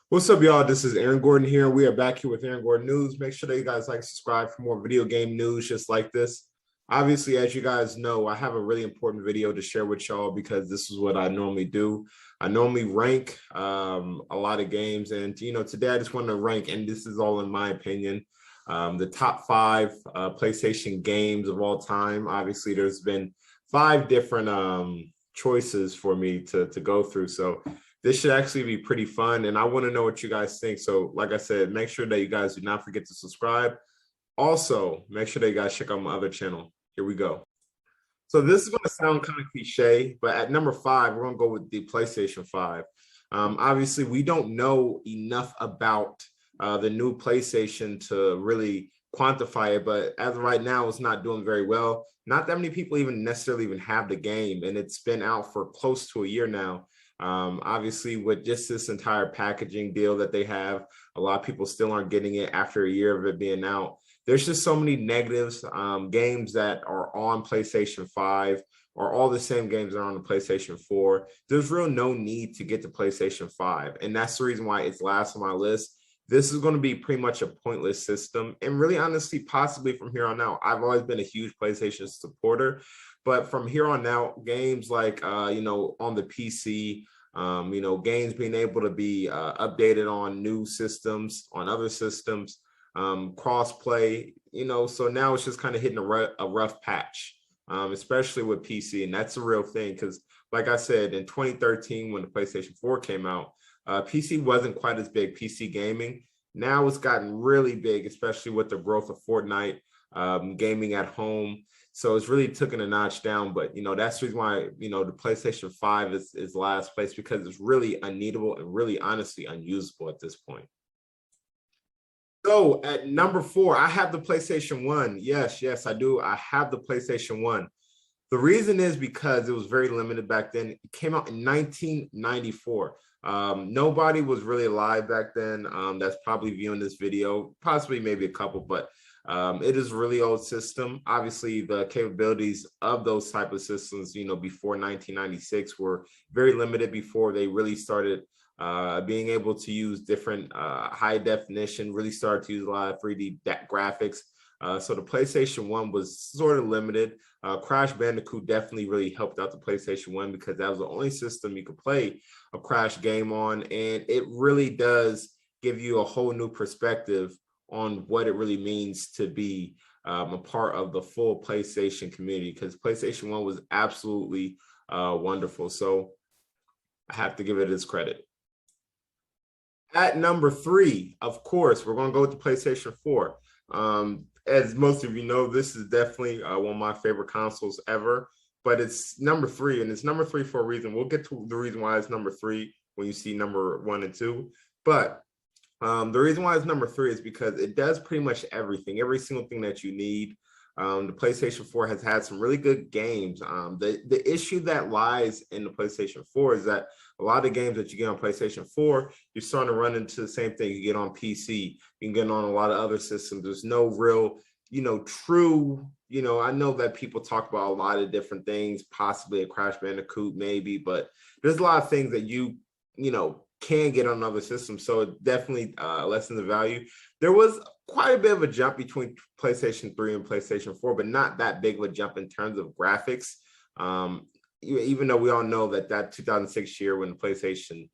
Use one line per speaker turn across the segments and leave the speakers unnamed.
What's up, y'all? This is Aaron Gordon here. We are back here with Aaron Gordon News. Make sure that you guys like, subscribe for more video game news just like this. Obviously, as you guys know, I have a really important video to share with y'all because this is what I normally do. I normally rank a lot of games, and today I just want to rank, and this is all in my opinion, the top five PlayStation games of all time. Obviously, there's been five different choices for me to go through, so this should actually be pretty fun, and I want to know what you guys think. So, like I said, make sure that you guys do not forget to subscribe. Also, make sure that you guys check out my other channel. Here we go. So this is going to sound kind of cliche, but at number five, we're going to go with the PlayStation 5. Obviously, we don't know enough about the new PlayStation to really quantify it, but as of right now, it's not doing very well. Not that many people even necessarily even have the game, and it's been out for close to a year now. Obviously, with just this entire packaging deal that they have, a lot of people still aren't getting it after a year of it being out. There's just so many negatives. Games that are on PlayStation 5 are all the same games that are on the PlayStation 4. There's real no need to get the PlayStation 5, and that's the reason why it's last on my list. This is going to be pretty much a pointless system, and really honestly, possibly from here on out. I've always been a huge PlayStation supporter, but from here on out, games like on the PC, games being able to be updated on new systems, on other systems, cross-play, so now it's just kind of hitting a rough patch, especially with PC, and that's a real thing because, like I said, in 2013 when the PlayStation 4 came out, PC wasn't quite as big, PC gaming. Now it's gotten really big, especially with the growth of Fortnite, gaming at home. So it's really taken a notch down, but that's the reason why the PlayStation 5 is last place, because it's really unneedable and really honestly unusable at this point. So at number four, I have the PlayStation 1. Yes, I do. I have the PlayStation 1. The reason is because it was very limited back then. It came out in 1994. Nobody was really alive back then. That's probably viewing this video, possibly maybe a couple, but it is a really old system. Obviously, the capabilities of those type of systems, before 1996 were very limited before they really started being able to use different high definition, really started to use a lot of 3D graphics. So the PlayStation 1 was sort of limited. Crash Bandicoot definitely really helped out the PlayStation 1 because that was the only system you could play a Crash game on. And it really does give you a whole new perspective on what it really means to be a part of the full PlayStation community, because PlayStation 1 was absolutely wonderful. So I have to give it its credit. At number three, of course, we're going to go with the PlayStation 4. As most of you know, this is definitely one of my favorite consoles ever, but it's number three, and it's number three for a reason. We'll get to the reason why it's number three when you see number one and two, but the reason why it's number three is because it does pretty much everything, every single thing that you need. The PlayStation 4 has had some really good games. The issue that lies in the PlayStation 4 is that a lot of games that you get on PlayStation 4, you're starting to run into the same thing you get on PC. You can get on a lot of other systems. There's no real, true, I know that people talk about a lot of different things, possibly a Crash Bandicoot, maybe, but there's a lot of things that you can get on other systems. So it definitely lessens the value. There was quite a bit of a jump between PlayStation 3 and PlayStation 4, but not that big of a jump in terms of graphics. Even though we all know that 2006 year when the PlayStation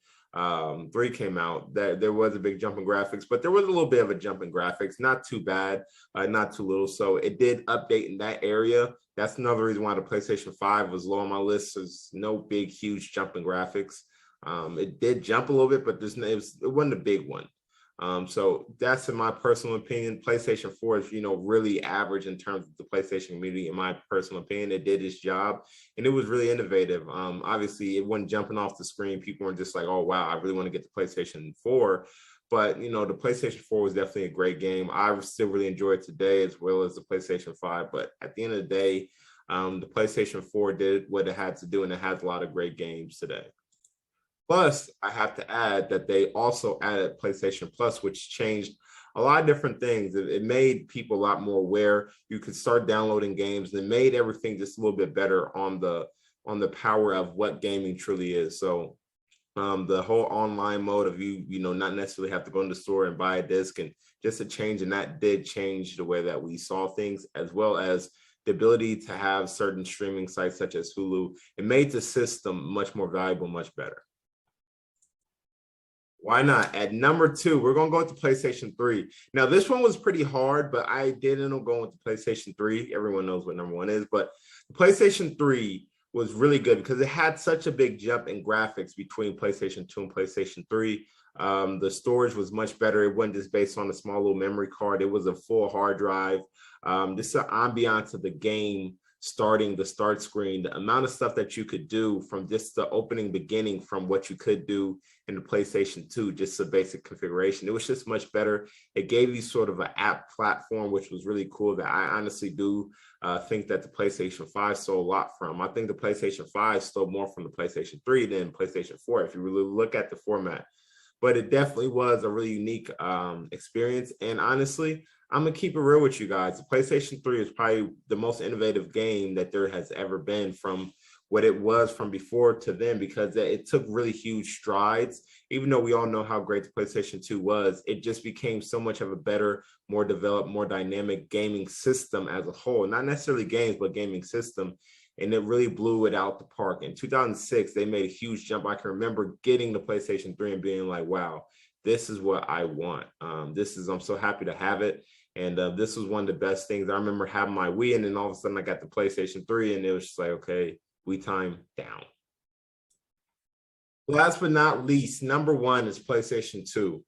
3 came out, that there was a big jump in graphics, but there was a little bit of a jump in graphics, not too bad, not too little. So it did update in that area. That's another reason why the PlayStation 5 was low on my list. There's no big, huge jump in graphics. It did jump a little bit, but it wasn't a big one. So that's in my personal opinion. PlayStation 4 is, really average in terms of the PlayStation community. In my personal opinion, it did its job and it was really innovative. Obviously, it wasn't jumping off the screen. People weren't just like, oh, wow, I really want to get the PlayStation 4. But, the PlayStation 4 was definitely a great game. I still really enjoy it today as well as the PlayStation 5. But at the end of the day, the PlayStation 4 did what it had to do, and it has a lot of great games today. Plus, I have to add that they also added PlayStation Plus, which changed a lot of different things. It made people a lot more aware. You could start downloading games, and it made everything just a little bit better on the power of what gaming truly is. So The whole online mode of not necessarily have to go in the store and buy a disc, and just a change, and that did change the way that we saw things, as well as the ability to have certain streaming sites such as Hulu. It made the system much more valuable, much better. Why not? At number 2, we're going to go with the PlayStation 3. Now, this one was pretty hard, but I did end up going with the PlayStation 3. Everyone knows what number 1 is, but the PlayStation 3 was really good because it had such a big jump in graphics between PlayStation 2 and PlayStation 3. The storage was much better. It wasn't just based on a small little memory card. It was a full hard drive. Just the ambiance of the game, starting the start screen, the amount of stuff that you could do from just the opening beginning from what you could do in the PlayStation 2, just a basic configuration. It was just much better. It gave you sort of an app platform, which was really cool, that I honestly do think that the PlayStation 5 stole a lot from. I think the PlayStation 5 stole more from the PlayStation 3 than PlayStation 4, if you really look at the format. But it definitely was a really unique experience. And honestly, I'm gonna keep it real with you guys. The PlayStation 3 is probably the most innovative game that there has ever been, from what it was from before to then, because it took really huge strides. Even though we all know how great the PlayStation 2 was, it just became so much of a better, more developed, more dynamic gaming system as a whole. Not necessarily games, but gaming system. And it really blew it out the park. In 2006, they made a huge jump. I can remember getting the PlayStation 3 and being like, wow, this is what I want. I'm so happy to have it. And this was one of the best things. I remember having my Wii, and then all of a sudden I got the PlayStation 3, and it was just like, okay, Wii time down. Last but not least, number 1 is PlayStation 2.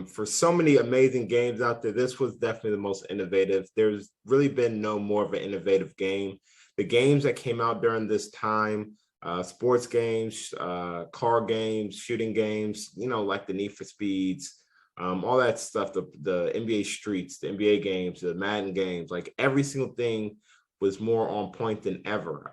For so many amazing games out there, this was definitely the most innovative. There's really been no more of an innovative game. The games that came out during this time, sports games, car games, shooting games, like the Need for Speeds, all that stuff, the NBA Streets, the NBA games, the Madden games, like every single thing was more on point than ever.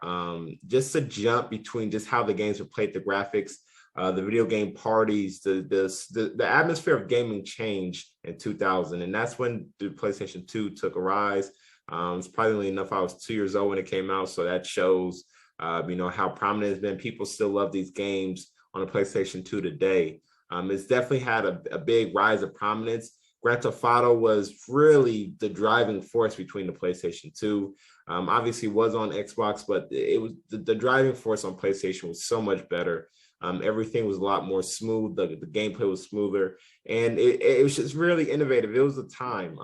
Just a jump between just how the games were played, the graphics, the video game parties, the atmosphere of gaming changed in 2000. And that's when the PlayStation 2 took a rise. It's probably enough. I was 2 years old when it came out. So that shows, how prominent it's been. People still love these games on the PlayStation 2 today. It's definitely had a big rise of prominence. Grand Theft Auto was really the driving force between the PlayStation 2. Obviously was on Xbox, but it was the driving force on PlayStation was so much better. Everything was a lot more smooth. The gameplay was smoother, and it was just really innovative. It was the time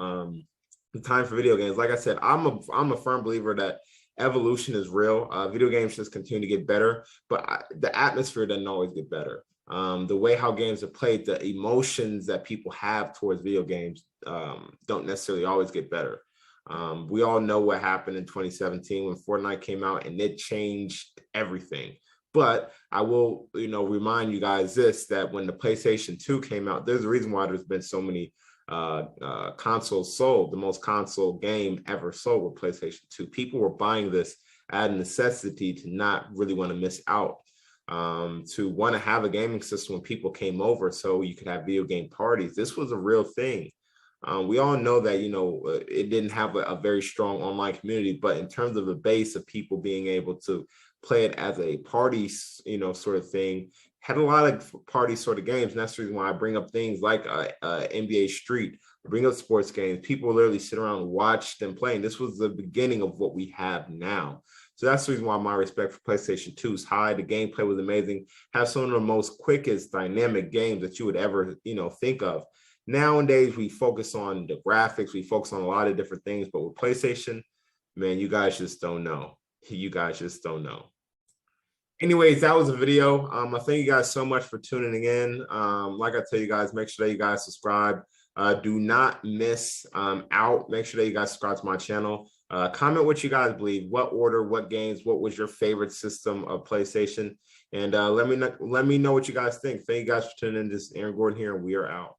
for video games. Like I said, I'm a firm believer that evolution is real. Video games just continue to get better, but the atmosphere doesn't always get better. The way how games are played, the emotions that people have towards video games don't necessarily always get better. We all know what happened in 2017 when Fortnite came out, and it changed everything. But I will, remind you guys that when the PlayStation 2 came out, there's a reason why there's been so many consoles sold. The most console game ever sold with PlayStation 2. People were buying this out of necessity, to not really want to miss out, to want to have a gaming system when people came over so you could have video game parties. This was a real thing. We all know that, it didn't have a very strong online community, but in terms of the base of people being able to play it as a party, sort of thing, had a lot of party sort of games. And that's the reason why I bring up things like NBA Street, bring up sports games. People literally sit around and watch them play. And this was the beginning of what we have now. So that's the reason why my respect for PlayStation 2 is high. The gameplay was amazing. Have some of the most quickest dynamic games that you would ever, think of. Nowadays, we focus on the graphics. We focus on a lot of different things. But with PlayStation, man, you guys just don't know. You guys just don't know. Anyways, that was a video. I thank you guys so much for tuning in. Like I tell you guys, make sure that you guys subscribe. Do not miss out. Make sure that you guys subscribe to my channel. Comment what you guys believe. What order, what games, what was your favorite system of PlayStation? And let me know what you guys think. Thank you guys for tuning in. This is Aaron Gordon here, and we are out.